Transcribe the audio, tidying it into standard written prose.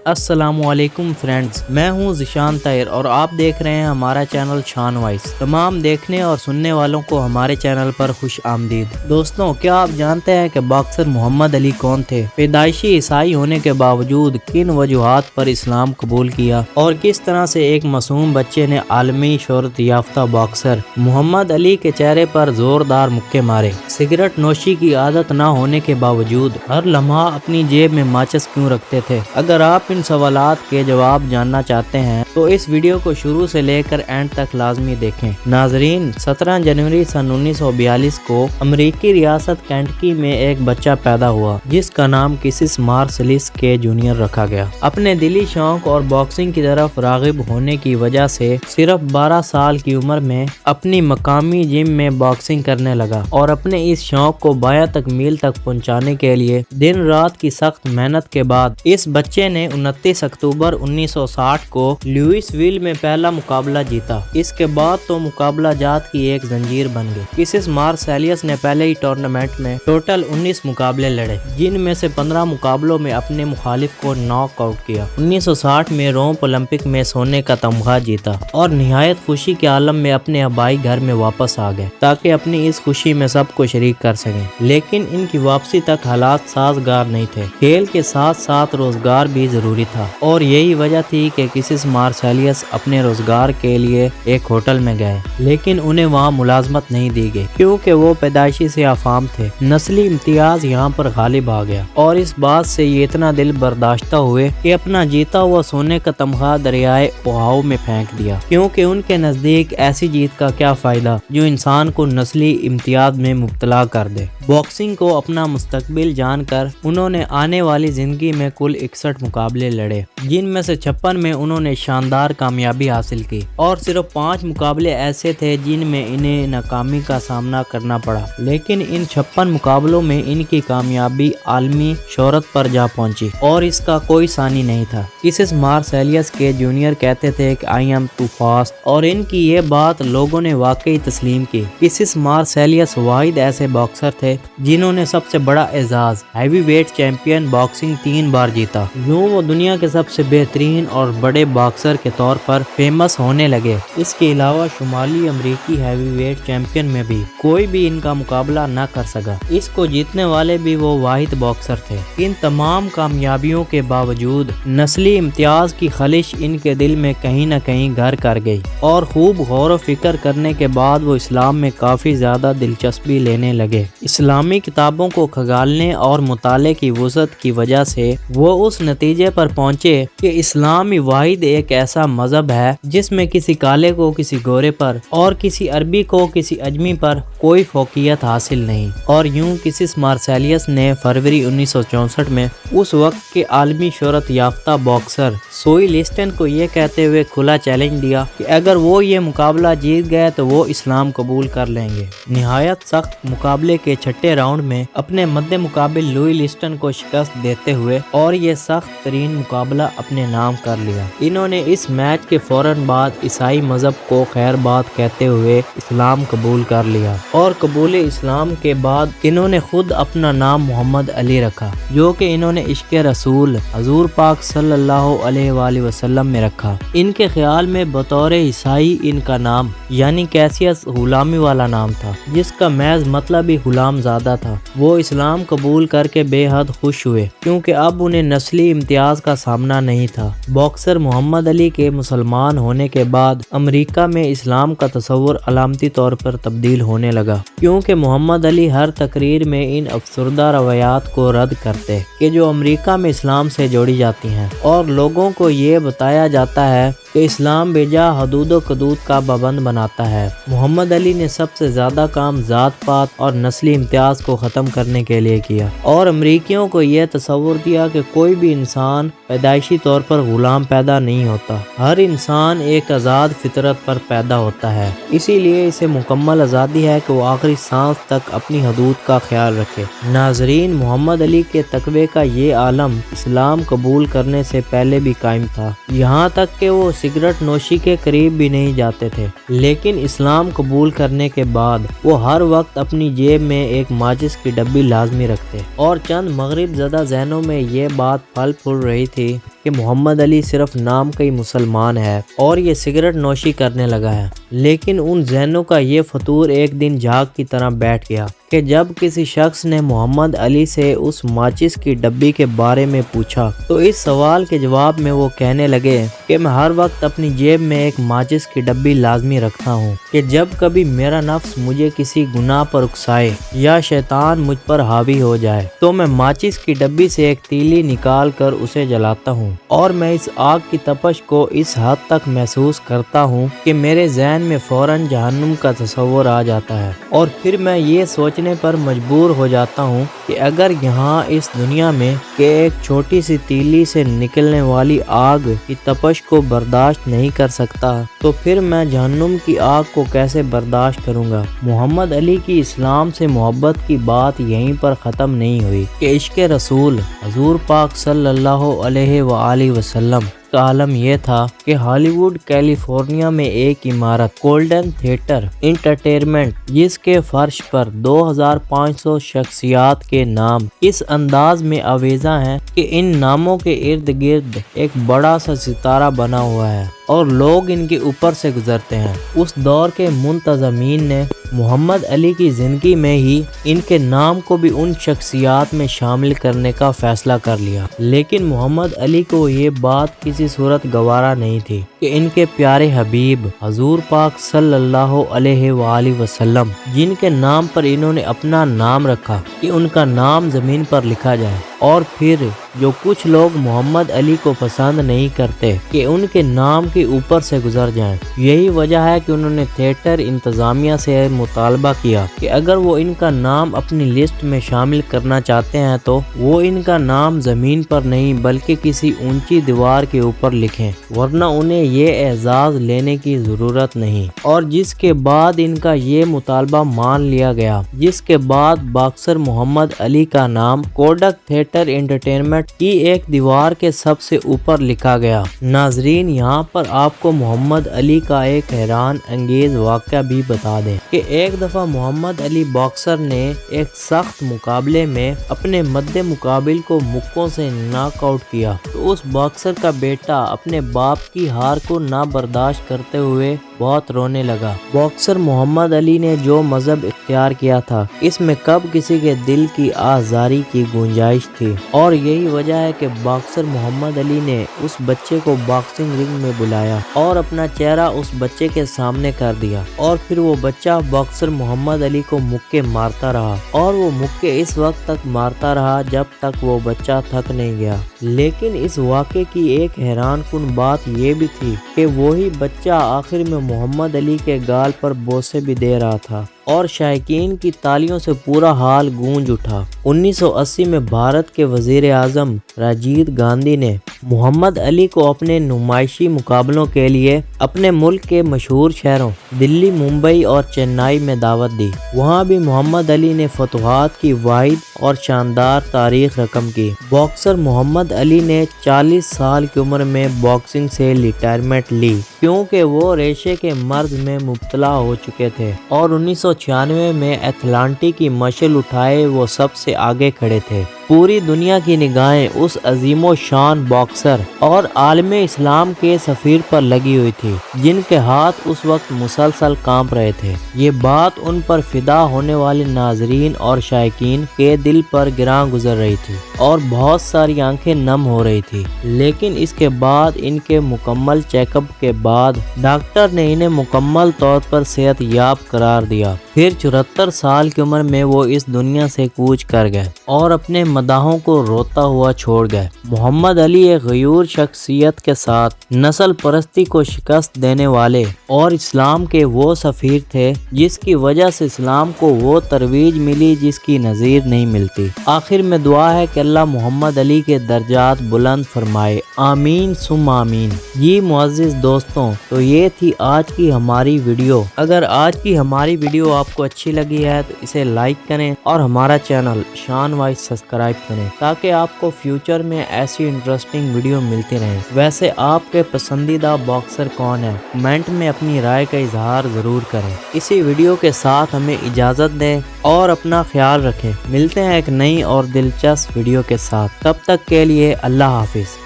السلام علیکم فرینڈز، میں ہوں ذیشان طاہر اور آپ دیکھ رہے ہیں ہمارا چینل شان وائس۔ تمام دیکھنے اور سننے والوں کو ہمارے چینل پر خوش آمدید۔ دوستوں، کیا آپ جانتے ہیں کہ باکسر محمد علی کون تھے؟ پیدائشی عیسائی ہونے کے باوجود کن وجوہات پر اسلام قبول کیا اور کس طرح سے ایک معصوم بچے نے عالمی شہرت یافتہ باکسر محمد علی کے چہرے پر زوردار مکے مارے؟ سگریٹ نوشی کی عادت نہ ہونے کے باوجود ہر لمحہ اپنی جیب میں ماچس کیوں رکھتے تھے؟ اگر آپ ان سوالات کے جواب جاننا چاہتے ہیں تو اس ویڈیو کو شروع سے لے کر اینڈ تک لازمی دیکھیں۔ ناظرین، 17 جنوری سن 1942 کو امریکی ریاست کینٹکی میں ایک بچہ پیدا ہوا جس کا نام کسس مارسلس کے جونیئر رکھا گیا۔ اپنے دلی شوق اور باکسنگ کی طرف راغب ہونے کی وجہ سے صرف 12 سال کی عمر میں اپنی مقامی جم میں باکسنگ کرنے لگا اور اپنے اس شوق کو بایا تکمیل تک پہنچانے کے لیے دن رات کی سخت محنت کے بعد اس بچے نے 29 اکتوبر 1960 کو لوئس ویل میں پہلا مقابلہ جیتا۔ اس کے بعد تو مقابلہ جات کی ایک زنجیر بن گئی۔ کسس مارسیلیس نے پہلے ہی ٹورنامنٹ میں ٹوٹل 19 مقابلے لڑے، جن میں سے 15 مقابلوں میں اپنے مخالف کو ناک آؤٹ کیا۔ 1960 میں روم اولمپک میں سونے کا تمغہ جیتا اور نہایت خوشی کے عالم میں اپنے آبائی گھر میں واپس آ گئے تاکہ اپنی اس خوشی میں سب کو شریک کر سکیں، لیکن ان کی واپسی تک حالات سازگار نہیں تھے۔ کھیل کے ساتھ ساتھ روزگار بھی ضروری تھا اور یہی وجہ تھی کہ کسس مارسیلیس اپنے روزگار کے لیے ایک ہوٹل میں گئے، لیکن انہیں وہاں ملازمت نہیں دی گئی کیونکہ وہ پیدائشی سے افہام تھے۔ نسلی امتیاز یہاں پر غالب آ گیا اور اس بات سے یہ اتنا دل برداشتہ ہوئے کہ اپنا جیتا ہوا سونے کا تمغہ دریائے اوہاؤ میں پھینک دیا، کیونکہ ان کے نزدیک ایسی جیت کا کیا فائدہ جو انسان کو نسلی امتیاز میں مبتلا کر دے۔ باکسنگ کو اپنا مستقبل جان کر انہوں نے آنے والی زندگی میں کل 61 مقابلے لڑے، جن میں سے 56 میں انہوں نے شاندار کامیابی حاصل کی اور صرف 5 مقابلے ایسے تھے جن میں انہیں ناکامی کا سامنا کرنا پڑا، لیکن ان 56 مقابلوں میں ان کی کامیابی عالمی شہرت پر جا پہنچی اور اس کا کوئی ثانی نہیں تھا۔ کسس مارسیلیس کے جونیئر کہتے تھے کہ I am too fast اور ان کی یہ بات لوگوں نے واقعی تسلیم کی۔ کسس مارسیلیس واحد ایسے باکسر تھے جنہوں نے سب سے بڑا اعزاز ہیوی ویٹ چیمپئن باکسنگ 3 بار جیتا۔ یوں وہ دنیا کے سب سے بہترین اور بڑے باکسر کے طور پر فیمس ہونے لگے۔ اس کے علاوہ شمالی امریکی ہیوی ویٹ چیمپئن میں بھی کوئی بھی ان کا مقابلہ نہ کر سکا۔ اس کو جیتنے والے بھی وہ واحد باکسر تھے۔ ان تمام کامیابیوں کے باوجود نسلی امتیاز کی خلش ان کے دل میں کہیں نہ کہیں گھر کر گئی اور خوب غور و فکر کرنے کے بعد وہ اسلام میں کافی زیادہ دلچسپی لینے لگے۔ اسلامی کتابوں کو کھنگالنے اور مطالعے کی وسعت کی وجہ سے وہ اس نتیجے پر پہنچے کہ اسلامی واحد ایک ایسا مذہب ہے جس میں کسی کالے کو کسی گورے پر اور کسی عربی کو کسی اجمی پر کوئی فوقیت حاصل نہیں۔ اور یوں کسس مارسیلیس نے فروری 1964 میں اس وقت کے عالمی شہرت یافتہ باکسر سوئی لیسٹن کو یہ کہتے ہوئے کھلا چیلنج دیا کہ اگر وہ یہ مقابلہ جیت گئے تو وہ اسلام قبول کر لیں گے۔ نہایت سخت مقابلے کے 6 راؤنڈ میں اپنے مد مقابل لوئی لیسٹن کو شکست دیتے ہوئے اور یہ سخت ترین مقابلہ اپنے نام کر لیا۔ انہوں نے اس میچ کے فوراً بعد عیسائی مذہب کو خیر بات کہتے ہوئے اسلام قبول کر لیا اور قبول اسلام کے بعد انہوں نے خود اپنا نام محمد علی رکھا، جو کہ انہوں نے عشق رسول حضور پاک صلی اللہ علیہ وآلہ وسلم میں رکھا۔ ان کے خیال میں بطور عیسائی ان کا نام یعنی کیسیس غلامی والا نام تھا، جس کا محض مطلب ہی غلام زادہ تھا۔ وہ اسلام قبول کر کے بے حد خوش ہوئے کیونکہ اب انہیں نسلی امتیاز کا سامنا نہیں تھا۔ باکسر محمد علی کے مسلمان ہونے کے بعد امریکہ میں اسلام کا تصور علامتی طور پر تبدیل ہونے لگا، کیونکہ محمد علی ہر تقریر میں ان افسردہ روایات کو رد کرتے کہ جو امریکہ میں اسلام سے جوڑی جاتی ہیں اور لوگوں کو یہ بتایا جاتا ہے کہ اسلام بجا حدود و حدود کا پابند بناتا ہے۔ محمد علی نے سب سے زیادہ کام ذات پات اور نسلی امتیاز کو ختم کرنے کے لیے کیا اور امریکیوں کو یہ تصور دیا کہ کوئی بھی انسان پیدائشی طور پر غلام پیدا نہیں ہوتا، ہر انسان ایک آزاد فطرت پر پیدا ہوتا ہے، اسی لیے اسے مکمل آزادی ہے کہ وہ آخری سانس تک اپنی حدود کا خیال رکھے۔ ناظرین، محمد علی کے تقوی کا یہ عالم اسلام قبول کرنے سے پہلے بھی قائم تھا، یہاں تک کہ وہ سگریٹ نوشی کے قریب بھی نہیں جاتے تھے، لیکن اسلام قبول کرنے کے بعد وہ ہر وقت اپنی جیب میں ایک ماچس کی ڈبی لازمی رکھتے اور چند مغرب زدہ ذہنوں میں یہ بات پھل پھول رہی تھی کہ محمد علی صرف نام کا ہی مسلمان ہے اور یہ سگریٹ نوشی کرنے لگا ہے، لیکن ان ذہنوں کا یہ فطور ایک دن جھاگ کی طرح بیٹھ گیا کہ جب کسی شخص نے محمد علی سے اس ماچس کی ڈبی کے بارے میں پوچھا تو اس سوال کے جواب میں وہ کہنے لگے کہ میں ہر وقت اپنی جیب میں ایک ماچس کی ڈبی لازمی رکھتا ہوں کہ جب کبھی میرا نفس مجھے کسی گناہ پر اکسائے یا شیطان مجھ پر حاوی ہو جائے تو میں ماچس کی ڈبی سے ایک تیلی نکال کر اسے جلاتا ہوں، اور میں اس آگ کی تپش کو اس حد تک محسوس کرتا ہوں کہ میرے ذہن میں فوراً جہنم کا تصور آ جاتا ہے، اور پھر میں یہ سوچنے پر مجبور ہو جاتا ہوں کہ اگر یہاں اس دنیا میں کہ ایک چھوٹی سی تیلی سے نکلنے والی آگ کی تپش کو برداشت نہیں کر سکتا تو پھر میں جہنم کی آگ کو کیسے برداشت کروں گا۔ محمد علی کی اسلام سے محبت کی بات یہیں پر ختم نہیں ہوئی کہ عشق رسول حضور پاک صلی اللہ علیہ وآلہ وسلم کا عالم یہ تھا کہ ہالی ووڈ کیلیفورنیا میں ایک عمارت گولڈن تھیٹر انٹرٹینمنٹ جس کے فرش پر 2500 شخصیات کے نام اس انداز میں آویزاں ہیں کہ ان ناموں کے ارد گرد ایک بڑا سا ستارہ بنا ہوا ہے اور لوگ ان کے اوپر سے گزرتے ہیں۔ اس دور کے منتظمین نے محمد علی کی زندگی میں ہی ان کے نام کو بھی ان شخصیات میں شامل کرنے کا فیصلہ کر لیا، لیکن محمد علی کو یہ بات کسی صورت گوارا نہیں تھی کہ ان کے پیارے حبیب حضور پاک صلی اللہ علیہ وآلہ وسلم جن کے نام پر انہوں نے اپنا نام رکھا کہ ان کا نام زمین پر لکھا جائے، اور پھر جو کچھ لوگ محمد علی کو پسند نہیں کرتے کہ ان کے نام کے اوپر سے گزر جائیں۔ یہی وجہ ہے کہ انہوں نے تھیٹر انتظامیہ سے مطالبہ کیا کہ اگر وہ ان کا نام اپنی لسٹ میں شامل کرنا چاہتے ہیں تو وہ ان کا نام زمین پر نہیں بلکہ کسی اونچی دیوار کے اوپر لکھیں، ورنہ انہیں یہ اعزاز لینے کی ضرورت نہیں۔ اور جس کے بعد ان کا یہ مطالبہ مان لیا گیا، جس کے بعد باکسر محمد علی کا نام کوڈک تھیٹر انٹرٹینمنٹ کی ایک دیوار کے سب سے اوپر لکھا گیا۔ ناظرین، یہاں پر آپ کو محمد علی کا ایک حیران انگیز واقعہ بھی بتا دیں کہ ایک دفعہ محمد علی باکسر نے ایک سخت مقابلے میں اپنے مد مقابل کو مکوں سے ناک آؤٹ کیا تو اس باکسر کا بیٹا اپنے باپ کی ہار کو نہ برداشت کرتے ہوئے بہت رونے لگا۔ باکسر محمد علی نے جو مذہب اختیار کیا تھا اس میں کب کسی کے دل کی آزاری کی گنجائش تھی، اور یہی وجہ ہے کہ باکسر محمد علی نے اس بچے کو باکسنگ رنگ میں بلایا اور اپنا چہرہ اس بچے کے سامنے کر دیا، اور پھر وہ بچہ باکسر محمد علی کو مکے مارتا رہا، اور وہ مکے اس وقت تک مارتا رہا جب تک وہ بچہ تھک نہیں گیا۔ لیکن اس واقعے کی ایک حیران کن بات یہ بھی تھی کہ وہی بچہ آخر میں محمد علی کے گال پر بوسے بھی دے رہا تھا، اور شائقین کی تالیوں سے پورا حال گونج اٹھا۔ 1980 میں بھارت کے وزیر اعظم راجیو گاندھی نے محمد علی کو اپنے نمائشی مقابلوں کے لیے اپنے ملک کے مشہور شہروں دلی، ممبئی اور چنئی میں دعوت دی۔ وہاں بھی محمد علی نے فتوحات کی واحد اور شاندار تاریخ رقم کی۔ باکسر محمد علی نے 40 سال کی عمر میں باکسنگ سے ریٹائرمنٹ لی کیونکہ وہ ریشے کے مرض میں مبتلا ہو چکے تھے، اور 1996 میں ایتھلانٹی کی مشعل اٹھائے وہ سب سے آگے کھڑے تھے۔ پوری دنیا کی نگاہیں اس عظیم و شان باکسر اور عالم اسلام کے سفیر پر لگی ہوئی تھی جن کے ہاتھ اس وقت مسلسل کانپ رہے تھے۔ یہ بات ان پر فدا ہونے والے ناظرین اور شائقین کے دل پر گراں گزر رہی تھی اور بہت ساری آنکھیں نم ہو رہی تھی، لیکن اس کے بعد ان کے مکمل چیک اپ کے بعد ڈاکٹر نے انہیں مکمل طور پر صحت یاب قرار دیا۔ پھر 74 سال کی عمر میں وہ اس دنیا سے کوچ کر گئے اور اپنے مداحوں کو روتا ہوا چھوڑ گئے۔ محمد علی ایک غیور شخصیت کے ساتھ نسل پرستی کو شکست دینے والے اور اسلام کے وہ سفیر تھے جس کی وجہ سے اسلام کو وہ ترویج ملی جس کی نظیر نہیں ملتی۔ آخر میں دعا ہے کہ اللہ محمد علی کے درجات بلند فرمائے، آمین ثم آمین۔ جی معزز دوستوں، تو یہ تھی آج کی ہماری ویڈیو۔ اگر آج کی ہماری ویڈیو آپ کو اچھی لگی ہے تو اسے لائک کریں اور ہمارا چینل شان وائز سبسکرائب کریں تاکہ آپ کو فیوچر میں ایسی انٹرسٹنگ ویڈیو ملتی رہیں۔ ویسے آپ کے پسندیدہ باکسر کون ہے؟ کمنٹ میں اپنی رائے کا اظہار ضرور کریں۔ اسی ویڈیو کے ساتھ ہمیں اجازت دیں اور اپنا خیال رکھیں۔ ملتے ہیں ایک نئی اور دلچسپ ویڈیو کے ساتھ، تب تک کے لیے اللہ حافظ۔